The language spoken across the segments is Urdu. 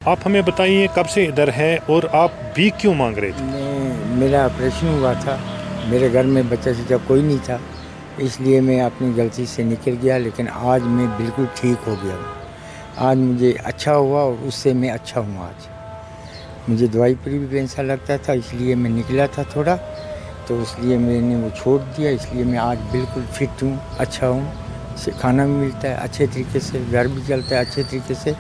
آپ ہمیں بتائیے کب سے ادھر ہے اور آپ بھیک کیوں مانگ رہے تھے؟ میرا آپریشن ہوا تھا، میرے گھر میں بچہ سچہ کوئی نہیں تھا، اس لیے میں اپنی غلطی سے نکل گیا، لیکن آج میں بالکل ٹھیک ہو گیا ہوں۔ آج مجھے اچھا ہوا اور اس سے میں اچھا ہوں۔ آج مجھے دوائی پر بھی پیسہ لگتا تھا، اس لیے میں نکلا تھا تھوڑا، تو اس لیے میں نے وہ چھوڑ دیا، اس لیے میں آج بالکل فٹ ہوں، اچھا ہوں، کھانا بھی ملتا ہے اچھے طریقے سے، گھر بھی چلتا ہے اچھے طریقے سے،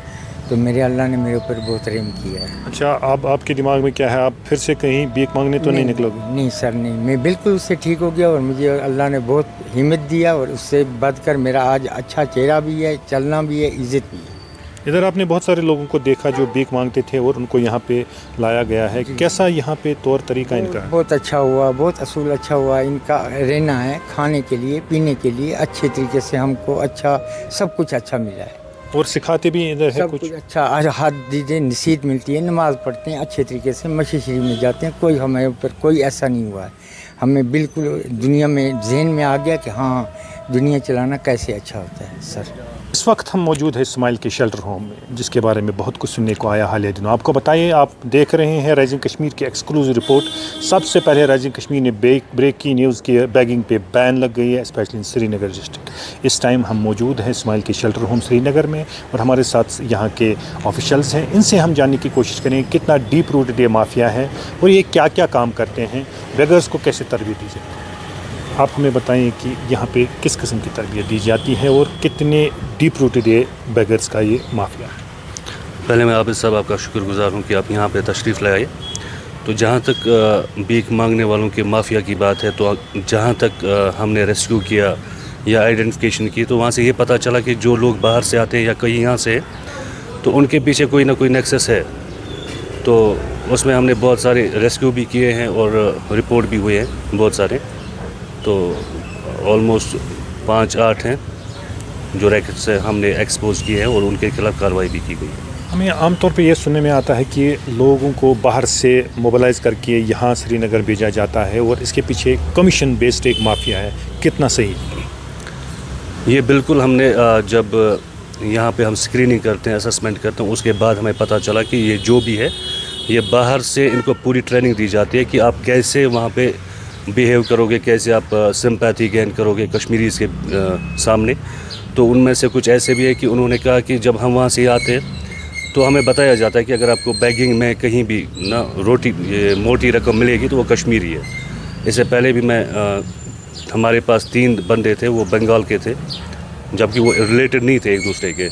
تو میرے اللہ نے میرے اوپر بہت رحم کیا ہے۔ اچھا، آپ کے دماغ میں کیا ہے؟ آپ پھر سے کہیں بھیک مانگنے تو نہیں نکلو گے؟ نہیں سر، نہیں، میں بالکل اس سے ٹھیک ہو گیا، اور مجھے اللہ نے بہت ہمت دیا، اور اس سے بڑھ کر میرا آج اچھا چہرہ بھی ہے، چلنا بھی ہے، عزت بھی ہے۔ ادھر آپ نے بہت سارے لوگوں کو دیکھا جو بھیک مانگتے تھے اور ان کو یہاں پہ لایا گیا ہے، کیسا یہاں پہ طور طریقہ ان کا ہے؟ بہت اچھا ہوا، بہت اصول اچھا ہوا، ان کا رہنا ہے، کھانے کے لیے پینے کے لیے اچھے طریقے سے ہم کو اچھا سب کچھ اچھا ملا ہے، اور سکھاتے بھی ادھر ہے سب کچھ؟ کچھ اچھا، ہاتھ دیجیے، نصیحت ملتی ہے، نماز پڑھتے ہیں اچھے طریقے سے، مسجد شریف میں جاتے ہیں، کوئی ہمارے اوپر کوئی ایسا نہیں ہوا ہے۔ ہمیں بالکل دنیا میں ذہن میں آ گیا کہ ہاں دنیا چلانا کیسے اچھا ہوتا ہے سر۔ اس وقت ہم موجود ہیں اسماعیل کے شیلٹر ہوم میں، جس کے بارے میں بہت کچھ سننے کو آیا حالیہ دنوں۔ آپ کو بتائیے، آپ دیکھ رہے ہیں رائزنگ کشمیر کی ایکسکلوزیو رپورٹ۔ سب سے پہلے رائزنگ کشمیر نے بریک کی نیوز کی بیگنگ پہ بین لگ گئی ہے، especially in Srinagar district. اس ٹائم ہم موجود ہیں اسماعیل کے شیلٹر ہوم سری نگر میں، اور ہمارے ساتھ یہاں کے آفیشلز ہیں۔ ان سے ہم جاننے کی کوشش کریں کتنا ڈیپ روٹڈ یہ مافیا ہے اور یہ کیا کیا کام کرتے ہیں، بیگرز کو کیسے تربیت دی جاتی ہے۔ آپ ہمیں بتائیں کہ یہاں پہ کس قسم کی تربیت دی جاتی ہے اور کتنے ڈیپ روٹڈ یہ بیگرز کا یہ مافیا ہے۔ پہلے میں عابد صاحب آپ کا شکر گزار ہوں کہ آپ یہاں پہ تشریف لائے۔ تو جہاں تک بھیک مانگنے والوں کے مافیا کی بات ہے، تو جہاں تک ہم نے ریسکیو کیا یا آئیڈینٹیفیکیشن کی، تو وہاں سے یہ پتہ چلا کہ جو لوگ باہر سے آتے ہیں یا کہیں یہاں سے، تو ان کے پیچھے کوئی نہ کوئی نیکسس ہے۔ تو اس میں ہم نے بہت سارے ریسکیو بھی کیے ہیں اور رپورٹ بھی ہوئے ہیں بہت سارے، تو آلموسٹ 5-8 ہیں جو ریکٹ سے ہم نے ایکسپوز کیے ہیں اور ان کے خلاف کارروائی بھی کی گئی ہے۔ ہمیں عام طور پہ یہ سننے میں آتا ہے کہ لوگوں کو باہر سے موبلائز کر کے یہاں سری نگر بھیجا جاتا ہے اور اس کے پیچھے کمیشن بیسڈ ایک مافیا ہے، کتنا صحیح؟ یہ بالکل ہم نے جب یہاں پہ ہم اسکریننگ کرتے ہیں، اسسمنٹ کرتے ہیں، اس کے بعد ہمیں پتہ چلا کہ یہ جو بھی ہے، یہ باہر سے ان کو پوری ٹریننگ دی جاتی ہے کہ آپ کیسے وہاں پہ بیہیو کرو گے، کیسے آپ سمپیتھی گین کرو گے کشمیریز کے سامنے۔ تو ان میں سے کچھ ایسے بھی ہے کہ انہوں نے کہا کہ جب ہم وہاں سے آتے تو ہمیں بتایا جاتا ہے کہ اگر آپ کو بیگنگ میں کہیں بھی نہ موٹی رقم ملے گی تو وہ کشمیری ہے۔ اس سے پہلے بھی ہمارے پاس 3 بندے تھے، وہ بنگال کے تھے، جبکہ وہ ریلیٹڈ نہیں تھے ایک دوسرے کے،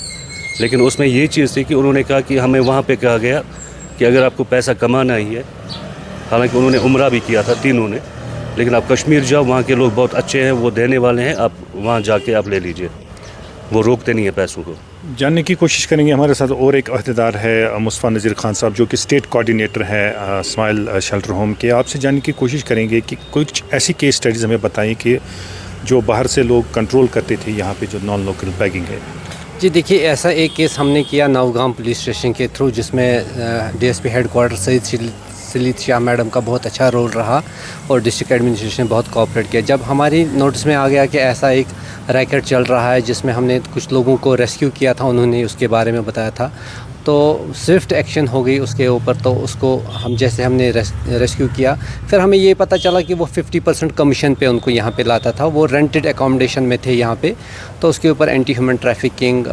لیکن اس میں یہ چیز تھی کہ انہوں نے کہا کہ ہمیں وہاں پہ کہا گیا کہ اگر آپ کو پیسہ کمانا ہی ہے، حالانکہ انہوں نے عمرہ بھی کیا تھا تینوں نے، لیکن آپ کشمیر جاؤ، وہاں کے لوگ بہت اچھے ہیں، وہ دینے والے ہیں، آپ وہاں جا کے آپ لے لیجئے، وہ روکتے نہیں ہیں پیسوں کو۔ جاننے کی کوشش کریں گے، ہمارے ساتھ اور ایک عہدیدار ہے مصطفیٰ نذیر خان صاحب، جو کہ اسٹیٹ کوآرڈینیٹر ہے اسماعیل شیلٹر ہوم کے۔ آپ سے جاننے کی کوشش کریں گے کہ کچھ ایسی کیس اسٹڈیز ہمیں بتائیں کہ جو باہر سے لوگ کنٹرول کرتے تھے یہاں پہ جو نان لوکل بیگنگ ہے۔ جی دیکھیے، ایسا ایک کیس ہم نے کیا نوگام پولیس اسٹیشن کے تھرو، جس میں D S P headquarter سلیت شاہ میڈم کا بہت اچھا رول رہا اور ڈسٹرکٹ ایڈمنسٹریشن نے بہت کوآپریٹ کیا۔ جب ہماری نوٹس میں آ گیا کہ ایسا ایک ریکٹ چل رہا ہے جس میں ہم نے کچھ لوگوں کو ریسکیو کیا تھا، انہوں نے اس کے بارے میں بتایا تھا، تو سوئفٹ ایکشن ہو گئی اس کے اوپر۔ تو اس کو ہم نے ریسکیو کیا، پھر ہمیں یہ پتہ چلا کہ وہ 50% کمیشن پہ ان کو یہاں پہ لاتا تھا، وہ رینٹڈ اکاموڈیشن میں تھے یہاں پہ، تو اس کے اوپر anti human trafficking,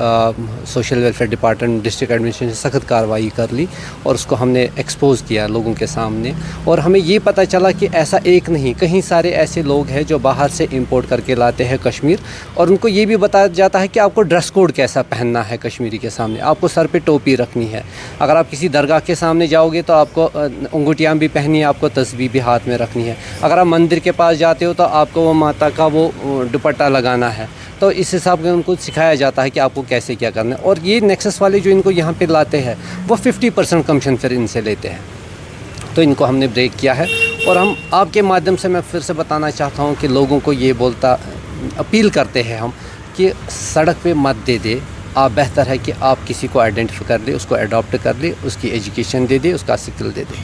social welfare department, district administration سے سخت کارروائی کر لی اور اس کو ہم نے ایکسپوز کیا لوگوں کے سامنے۔ اور ہمیں یہ پتہ چلا کہ ایسا ایک نہیں، کہیں سارے ایسے لوگ ہیں جو باہر سے امپورٹ کر کے لاتے ہیں کشمیر، اور ان کو یہ بھی بتایا جاتا ہے کہ آپ کو ڈریس کوڈ کیسا پہننا ہے کشمیری کے سامنے، آپ کو سر پہ ٹوپی رکھنی ہے، اگر آپ کسی درگاہ کے سامنے جاؤ گے تو آپ کو انگوٹیاں بھی پہنی ہے، آپ کو تسبیح بھی ہاتھ میں رکھنی ہے، اگر آپ مندر کے پاس جاتے ہو تو آپ کو وہ ماتا کا وہ دوپٹہ لگانا ہے۔ تو اس حساب سے ان کو سکھایا جاتا ہے کہ آپ کو کیسے کیا کرنا ہے۔ اور یہ نیکسس والے جو ان کو یہاں پہ لاتے ہیں، وہ 50% کمیشن پھر ان سے لیتے ہیں، تو ان کو ہم نے بریک کیا ہے۔ اور ہم آپ کے مادھیم سے میں پھر سے بتانا چاہتا ہوں کہ لوگوں کو یہ اپیل کرتے ہیں ہم کہ سڑک پہ مت دے، آپ بہتر ہے کہ آپ کسی کو آئیڈینٹیفائی کر لیں، اس کو اڈاپٹ کر لیں، اس کی ایجوکیشن دے دیں، اس کا سکل دے دیں۔